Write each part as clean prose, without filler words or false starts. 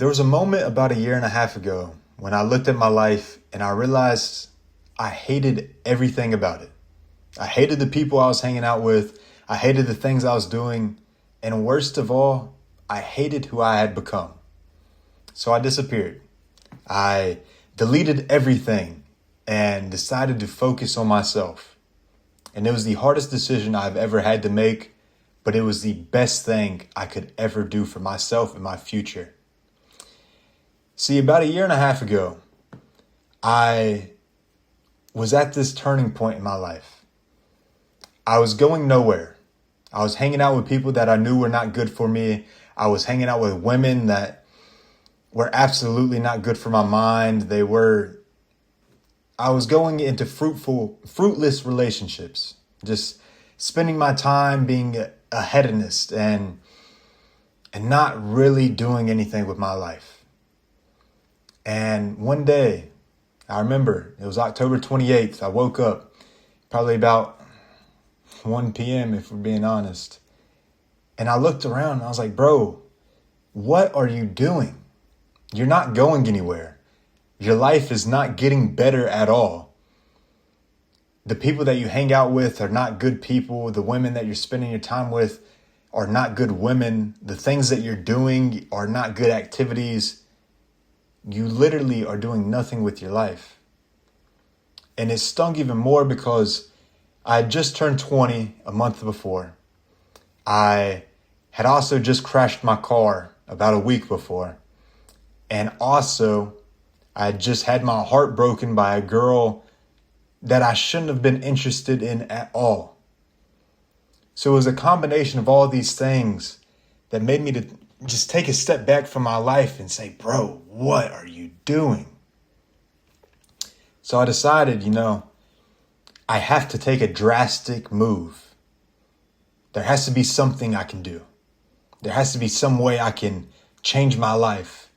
There was a moment about a year and a half ago when I looked at my life and I realized I hated everything about it. I hated the people I was hanging out with. I hated the things I was doing. And worst of all, I hated who I had become. So I disappeared. I deleted everything and decided to focus on myself. And it was the hardest decision I've ever had to make, but it was the best thing I could ever do for myself and my future. See, about a year and a half ago, I was at this turning point in my life. I was going nowhere. I was hanging out with people that I knew were not good for me. I was hanging out with women that were absolutely not good for my mind. I was going into fruitless relationships, just spending my time being a hedonist and not really doing anything with my life. And one day, I remember it was October 28th. I woke up probably about 1 p.m. if we're being honest. And I looked around and I was like, bro, what are you doing? You're not going anywhere. Your life is not getting better at all. The people that you hang out with are not good people. The women that you're spending your time with are not good women. The things that you're doing are not good activities. You literally are doing nothing with your life. And it stung even more because I had just turned 20 a month before. I had also just crashed my car about a week before. And also, I had just had my heart broken by a girl that I shouldn't have been interested in at all. So it was a combination of all these things that made me to just take a step back from my life and say, bro, what are you doing? So I decided, I have to take a drastic move. There has to be something I can do. There has to be some way I can change my life.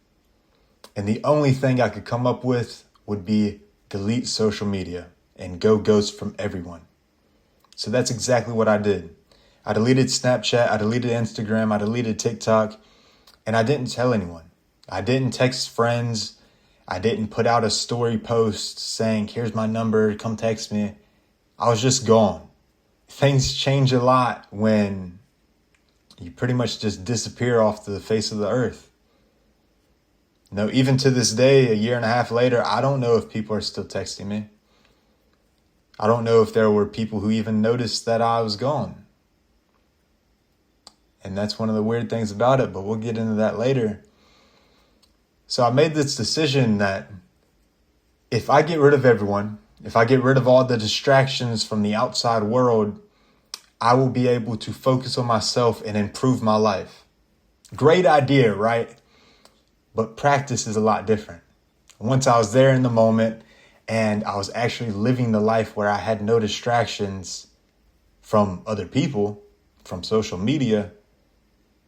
And the only thing I could come up with would be delete social media and go ghost from everyone. So that's exactly what I did. I deleted Snapchat, I deleted Instagram, I deleted TikTok, and I didn't tell anyone. I didn't text friends. I didn't put out a story post saying, here's my number, come text me. I was just gone. Things change a lot when you pretty much just disappear off the face of the earth. Even to this day, a year and a half later, I don't know if people are still texting me. I don't know if there were people who even noticed that I was gone. And that's one of the weird things about it, but we'll get into that later. So I made this decision that if I get rid of everyone, if I get rid of all the distractions from the outside world, I will be able to focus on myself and improve my life. Great idea, right? But practice is a lot different. Once I was there in the moment and I was actually living the life where I had no distractions from other people, from social media,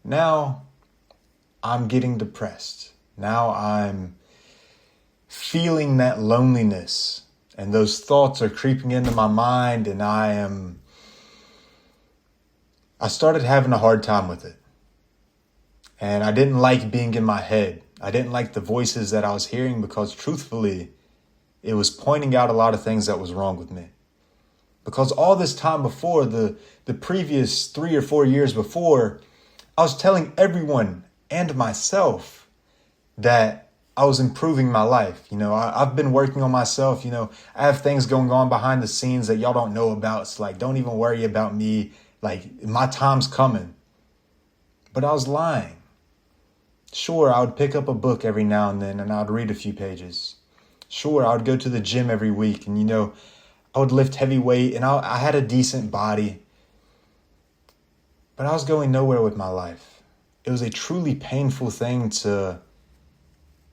now I'm getting depressed. Now I'm feeling that loneliness and those thoughts are creeping into my mind and I started having a hard time with it. And I didn't like being in my head. I didn't like the voices that I was hearing because truthfully, it was pointing out a lot of things that was wrong with me. Because all this time before, the previous 3 or 4 years before, I was telling everyone and myself that I was improving my life. I've been working on myself. I have things going on behind the scenes that y'all don't know about. It's like, don't even worry about me. Like, my time's coming. But I was lying. Sure, I would pick up a book every now and then and I would read a few pages. Sure, I would go to the gym every week and, I would lift heavy weight and I had a decent body. But I was going nowhere with my life. It was a truly painful thing to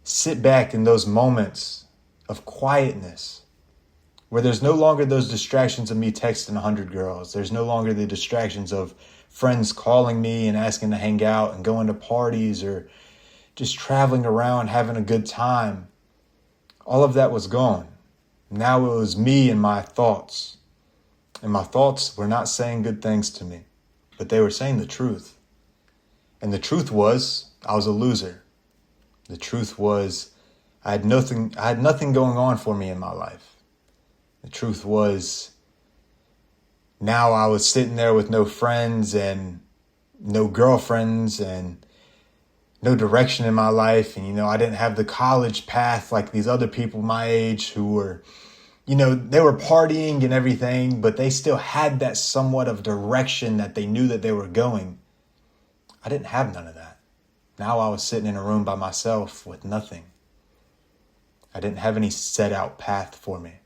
sit back in those moments of quietness where there's no longer those distractions of me texting 100 girls. There's no longer the distractions of friends calling me and asking to hang out and going to parties or just traveling around, having a good time. All of that was gone. Now it was me and my thoughts. And my thoughts were not saying good things to me, but they were saying the truth. And the truth was, I was a loser. The truth was I had nothing going on for me in my life. The truth was now I was sitting there with no friends and no girlfriends and no direction in my life. And, I didn't have the college path like these other people my age who were, they were partying and everything, but they still had that somewhat of direction that they knew that they were going. I didn't have none of that. Now I was sitting in a room by myself with nothing. I didn't have any set out path for me.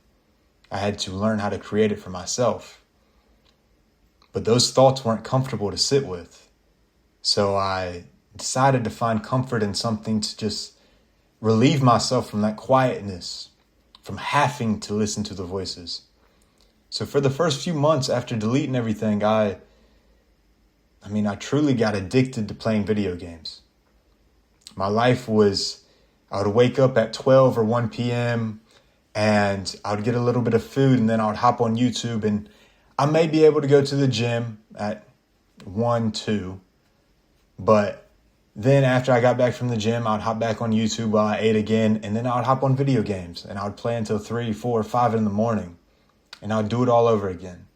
I had to learn how to create it for myself. But those thoughts weren't comfortable to sit with. So I decided to find comfort in something to just relieve myself from that quietness, from having to listen to the voices. So for the first few months after deleting everything, I truly got addicted to playing video games. My life was, I would wake up at 12 or 1 p.m. and I would get a little bit of food and then I would hop on YouTube and I may be able to go to the gym at 1, 2. But then after I got back from the gym, I would hop back on YouTube while I ate again. And then I would hop on video games and I would play until 3, 4, 5 in the morning. And I would do it all over again.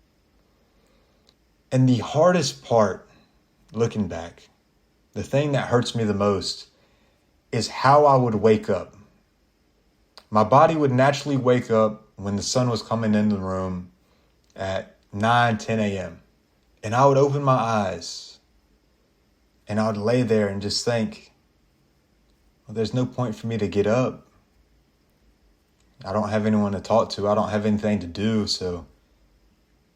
And the hardest part, looking back, the thing that hurts me the most is how I would wake up. My body would naturally wake up when the sun was coming in the room at 9, 10 a.m. And I would open my eyes and I would lay there and just think, well, there's no point for me to get up. I don't have anyone to talk to. I don't have anything to do. So,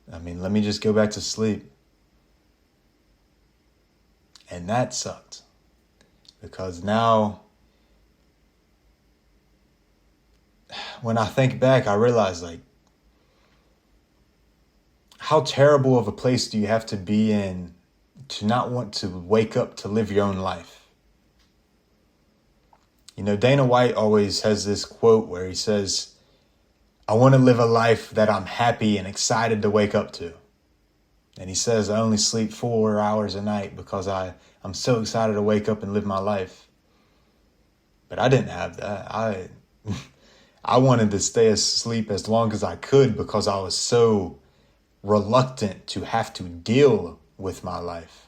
let me just go back to sleep. And that sucked because now when I think back, I realize how terrible of a place do you have to be in to not want to wake up to live your own life? Dana White always has this quote where he says, I want to live a life that I'm happy and excited to wake up to. And he says, I only sleep 4 hours a night because I'm so excited to wake up and live my life. But I didn't have that. I wanted to stay asleep as long as I could because I was so reluctant to have to deal with my life.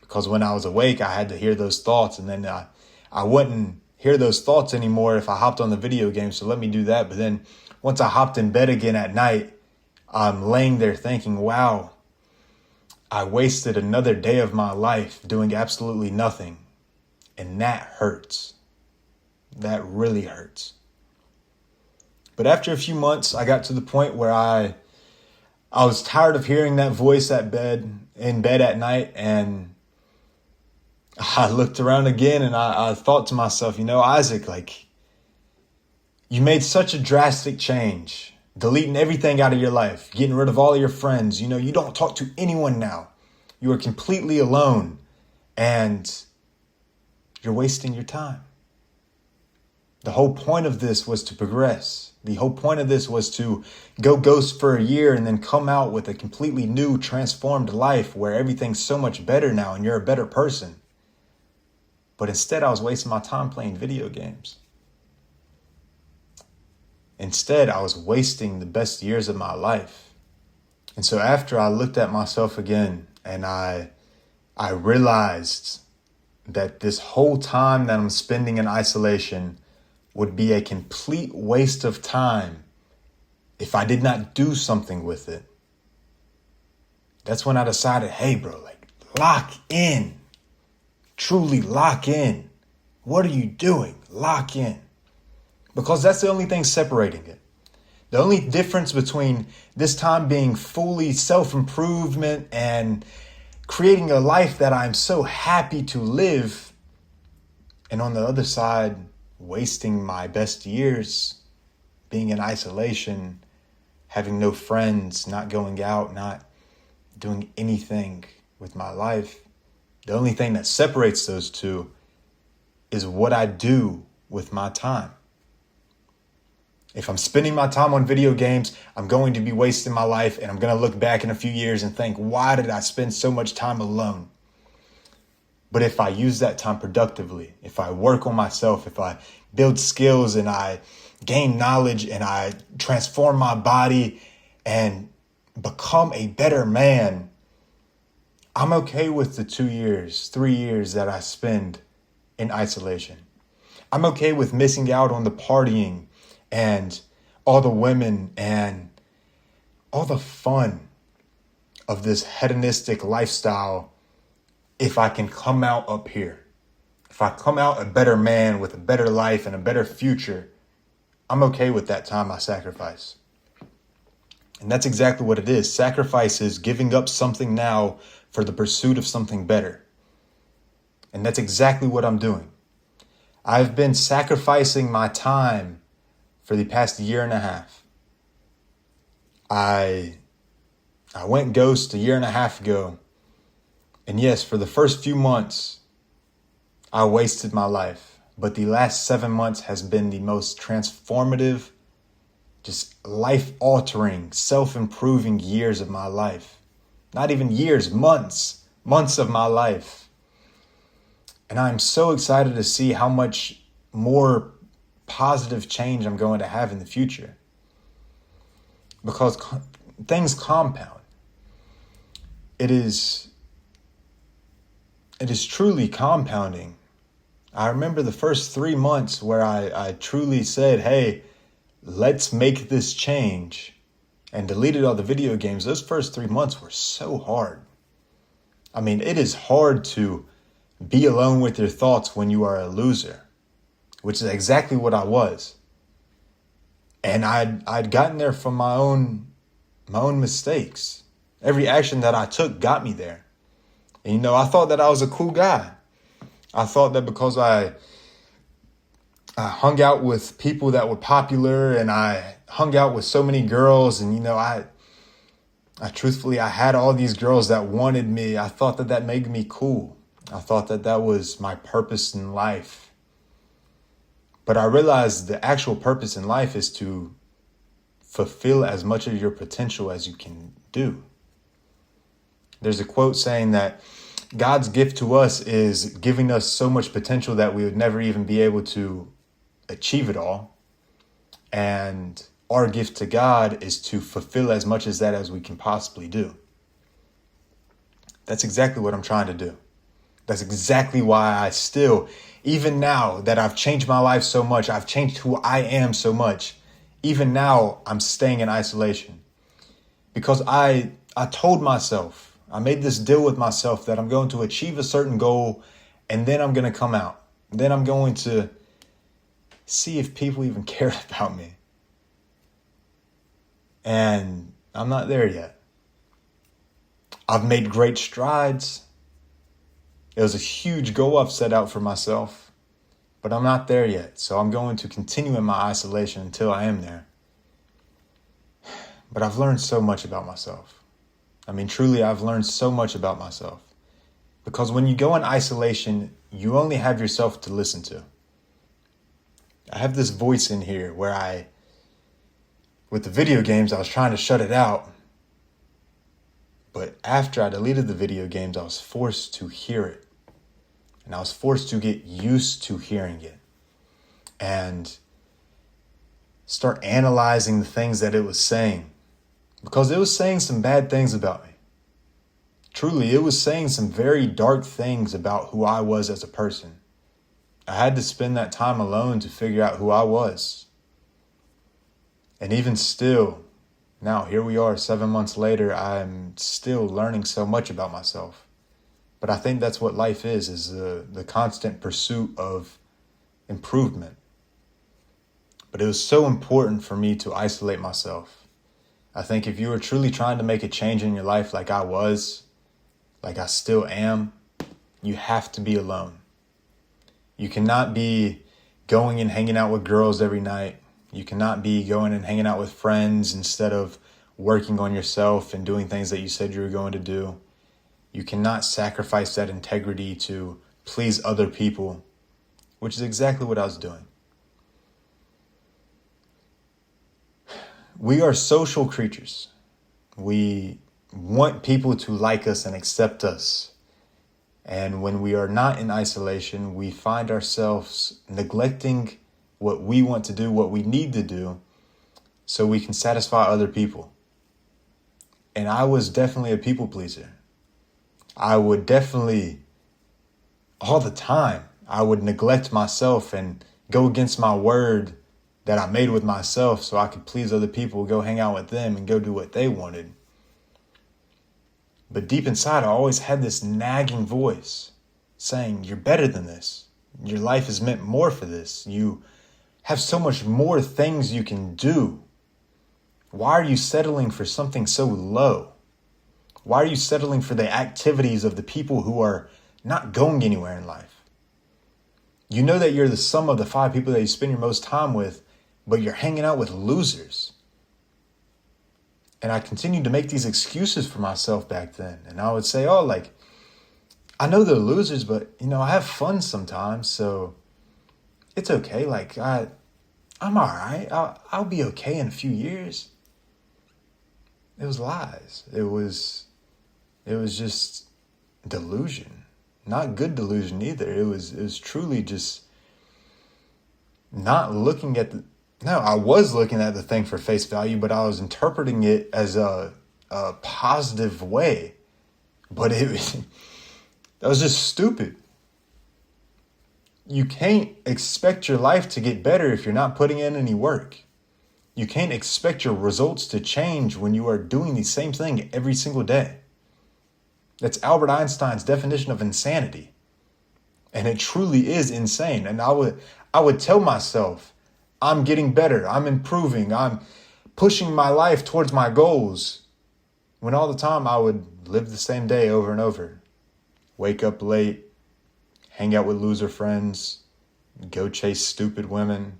Because when I was awake, I had to hear those thoughts, and then I wouldn't hear those thoughts anymore if I hopped on the video game. So let me do that. But then once I hopped in bed again at night, I'm laying there thinking, wow, I wasted another day of my life doing absolutely nothing. And that hurts. That really hurts. But after a few months, I got to the point where I was tired of hearing that voice in bed at night. And I looked around again and I thought to myself, Isaac, you made such a drastic change, deleting everything out of your life, getting rid of all of your friends. You don't talk to anyone now. You are completely alone and you're wasting your time. The whole point of this was to progress. The whole point of this was to go ghost for a year and then come out with a completely new, transformed life where everything's so much better now and you're a better person. But instead, I was wasting my time playing video games. Instead, I was wasting the best years of my life. And so after I looked at myself again and I realized that this whole time that I'm spending in isolation would be a complete waste of time if I did not do something with it. That's when I decided, hey, bro, lock in. Truly lock in. What are you doing? Lock in. Because that's the only thing separating it. The only difference between this time being fully self-improvement and creating a life that I'm so happy to live, and on the other side, wasting my best years, being in isolation, having no friends, not going out, not doing anything with my life. The only thing that separates those two is what I do with my time. If I'm spending my time on video games, I'm going to be wasting my life, and I'm going to look back in a few years and think, why did I spend so much time alone? But if I use that time productively, if I work on myself, if I build skills and I gain knowledge and I transform my body and become a better man, I'm okay with the 2 years, 3 years that I spend in isolation. I'm okay with missing out on the partying and all the women and all the fun of this hedonistic lifestyle if I can come out up here. If I come out a better man with a better life and a better future, I'm okay with that time I sacrifice. And that's exactly what it is. Sacrifice is giving up something now for the pursuit of something better. And that's exactly what I'm doing. I've been sacrificing my time for the past year and a half. I went ghost a year and a half ago. And yes, for the first few months, I wasted my life. But the last 7 months has been the most transformative, just life-altering, self-improving years of my life. Not even years, months of my life. And I'm so excited to see how much more positive change I'm going to have in the future. Because things compound. It is truly compounding. I remember the first 3 months where I truly said, hey, let's make this change, and deleted all the video games. Those first 3 months were so hard. I mean, it is hard to be alone with your thoughts when you are a loser, which is exactly what I was. And I'd gotten there from my own mistakes. Every action that I took got me there. And, I thought that I was a cool guy. I thought that because I hung out with people that were popular and I hung out with so many girls and, I truthfully, I had all these girls that wanted me. I thought that made me cool. I thought that was my purpose in life. But I realized the actual purpose in life is to fulfill as much of your potential as you can do. There's a quote saying that God's gift to us is giving us so much potential that we would never even be able to achieve it all. And our gift to God is to fulfill as much as that as we can possibly do. That's exactly what I'm trying to do. That's exactly why I still, even now that I've changed my life so much, I've changed who I am so much, even now I'm staying in isolation. Because I told myself, I made this deal with myself that I'm going to achieve a certain goal and then I'm going to come out. Then I'm going to see if people even cared about me. And I'm not there yet. I've made great strides. It was a huge goal I've set out for myself, but I'm not there yet. So I'm going to continue in my isolation until I am there. But I've learned so much about myself. I mean, truly, I've learned so much about myself. Because when you go in isolation, you only have yourself to listen to. I have this voice in here where with the video games, I was trying to shut it out. But after I deleted the video games, I was forced to hear it. And I was forced to get used to hearing it. And start analyzing the things that it was saying. Because it was saying some bad things about me. Truly, it was saying some very dark things about who I was as a person. I had to spend that time alone to figure out who I was. And even still, now here we are 7 months later, I'm still learning so much about myself. But I think that's what life is the constant pursuit of improvement. But it was so important for me to isolate myself. I think if you were truly trying to make a change in your life like I was, like I still am, you have to be alone. You cannot be going and hanging out with girls every night. You cannot be going and hanging out with friends instead of working on yourself and doing things that you said you were going to do. You cannot sacrifice that integrity to please other people, which is exactly what I was doing. We are social creatures. We want people to like us and accept us. And when we are not in isolation, we find ourselves neglecting what we want to do, what we need to do, so we can satisfy other people. And I was definitely a people pleaser. I would definitely, all the time, I would neglect myself and go against my word that I made with myself so I could please other people, go hang out with them and go do what they wanted. But deep inside, I always had this nagging voice saying, you're better than this. Your life is meant more for this. You have so much more things you can do. Why are you settling for something so low? Why are you settling for the activities of the people who are not going anywhere in life? You know that you're the sum of the 5 people that you spend your most time with, but you're hanging out with losers. And I continued to make these excuses for myself back then. And I would say, I know they're losers, but, I have fun sometimes. So it's okay. I'm all right. I'll be okay in a few years. It was lies. It was just delusion. Not good delusion either. It was truly just not looking at I was looking at the thing for face value, but I was interpreting it as a positive way. But that was just stupid. You can't expect your life to get better if you're not putting in any work. You can't expect your results to change when you are doing the same thing every single day. That's Albert Einstein's definition of insanity. And it truly is insane. And I would tell myself, I'm getting better. I'm improving. I'm pushing my life towards my goals. When all the time I would live the same day over and over. Wake up late, hang out with loser friends, go chase stupid women,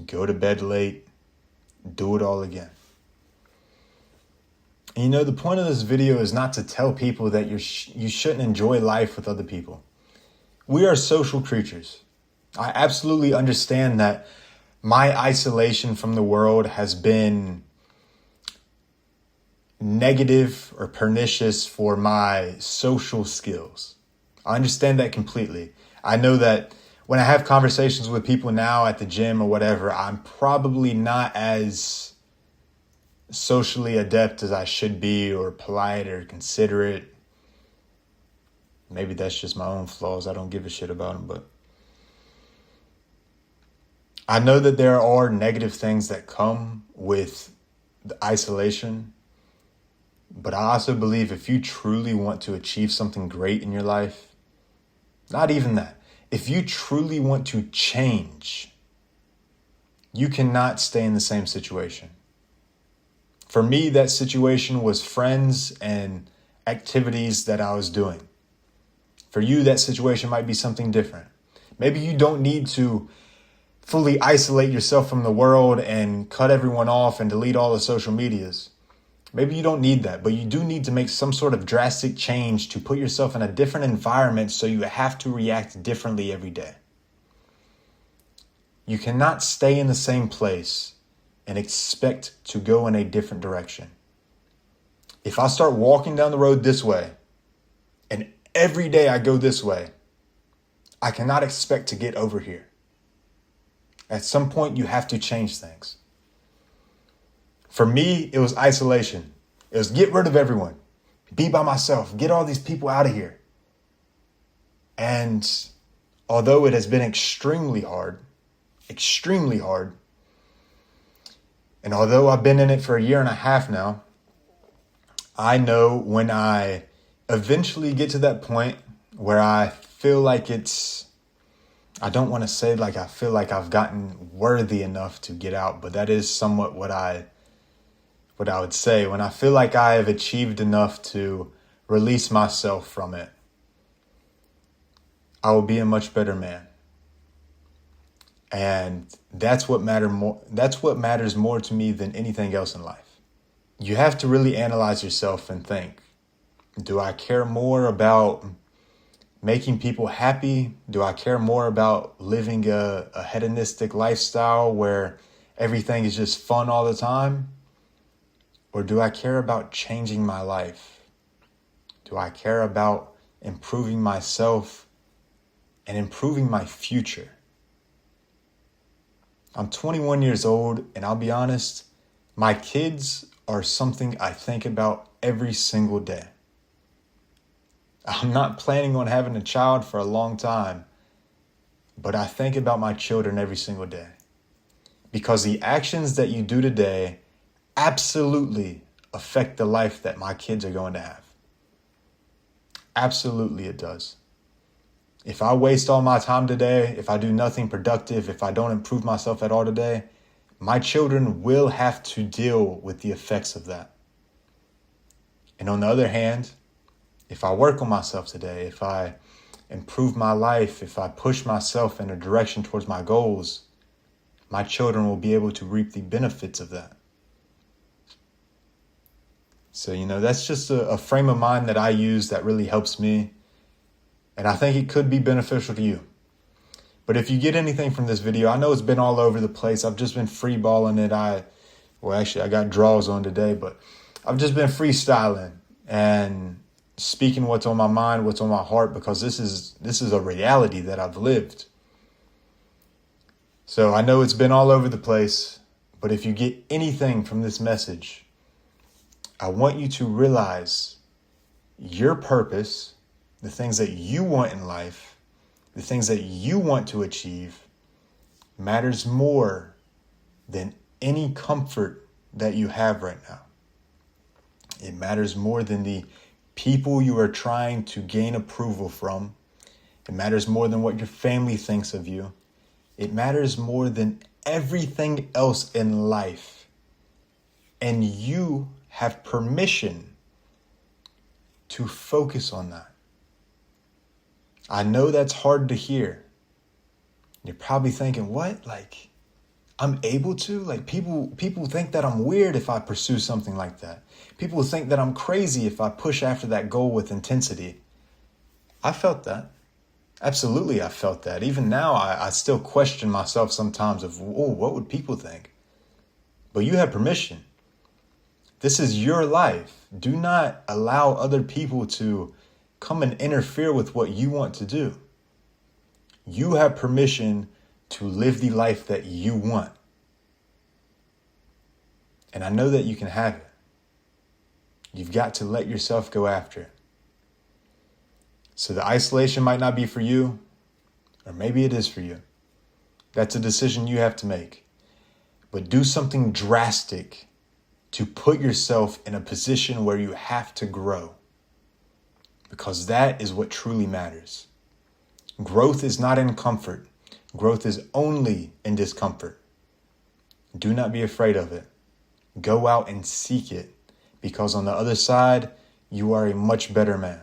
go to bed late, do it all again. And the point of this video is not to tell people that you shouldn't enjoy life with other people. We are social creatures. I absolutely understand that my isolation from the world has been negative or pernicious for my social skills. I understand that completely. I know that when I have conversations with people now at the gym or whatever, I'm probably not as socially adept as I should be, or polite or considerate. Maybe that's just my own flaws. I don't give a shit about them, but I know that there are negative things that come with the isolation, but I also believe if you truly want to achieve something great in your life, not even that, if you truly want to change, you cannot stay in the same situation. For me, that situation was friends and activities that I was doing. For you, that situation might be something different. Maybe you don't need to fully isolate yourself from the world and cut everyone off and delete all the social medias. Maybe you don't need that, but you do need to make some sort of drastic change to put yourself in a different environment, so you have to react differently every day. You cannot stay in the same place and expect to go in a different direction. If I start walking down the road this way and every day I go this way, I cannot expect to get over here. At some point, you have to change things. For me, it was isolation. It was get rid of everyone. Be by myself. Get all these people out of here. And although it has been extremely hard, and although I've been in it for 1.5 years now, I know when I eventually get to that point where I feel like I don't want to say I feel like I've gotten worthy enough to get out, but that is somewhat what I would say. When I feel like I have achieved enough to release myself from it, I will be a much better man. And that's what matters more to me than anything else in life. You have to really analyze yourself and think, do I care more about making people happy? Do I care more about living a hedonistic lifestyle where everything is just fun all the time? Or do I care about changing my life? Do I care about improving myself, and improving my future. I'm 21 years old, and I'll be honest, my kids are something I think about every single day. I'm not planning on having a child for a long time, but I think about my children every single day. Because the actions that you do today absolutely affect the life that my kids are going to have. Absolutely it does. If I waste all my time today, if I do nothing productive, if I don't improve myself at all today, my children will have to deal with the effects of that. And on the other hand, if I work on myself today, if I improve my life, if I push myself in a direction towards my goals, my children will be able to reap the benefits of that. So, that's just a frame of mind that I use that really helps me. And I think it could be beneficial to you. But if you get anything from this video, I know it's been all over the place. I've just been freeballing it. I got draws on today, but I've just been freestyling and speaking what's on my mind, what's on my heart, because this is a reality that I've lived. So I know it's been all over the place, but if you get anything from this message, I want you to realize your purpose, the things that you want in life, the things that you want to achieve, matters more than any comfort that you have right now. It matters more than the people you are trying to gain approval from. It matters more than what your family thinks of you. It matters more than everything else in life. And you have permission to focus on that. I know that's hard to hear. You're probably thinking, what? Like, I'm able to? Like, people think that I'm weird if I pursue something like that. People think that I'm crazy if I push after that goal with intensity. I felt that. Absolutely, I felt that. Even now, I still question myself sometimes of, what would people think? But you have permission. This is your life. Do not allow other people to come and interfere with what you want to do. You have permission to live the life that you want. And I know that you can have it. You've got to let yourself go after it. So the isolation might not be for you, or maybe it is for you. That's a decision you have to make. But do something drastic to put yourself in a position where you have to grow. Because that is what truly matters. Growth is not in comfort. Growth is only in discomfort. Do not be afraid of it. Go out and seek it, because on the other side, you are a much better man.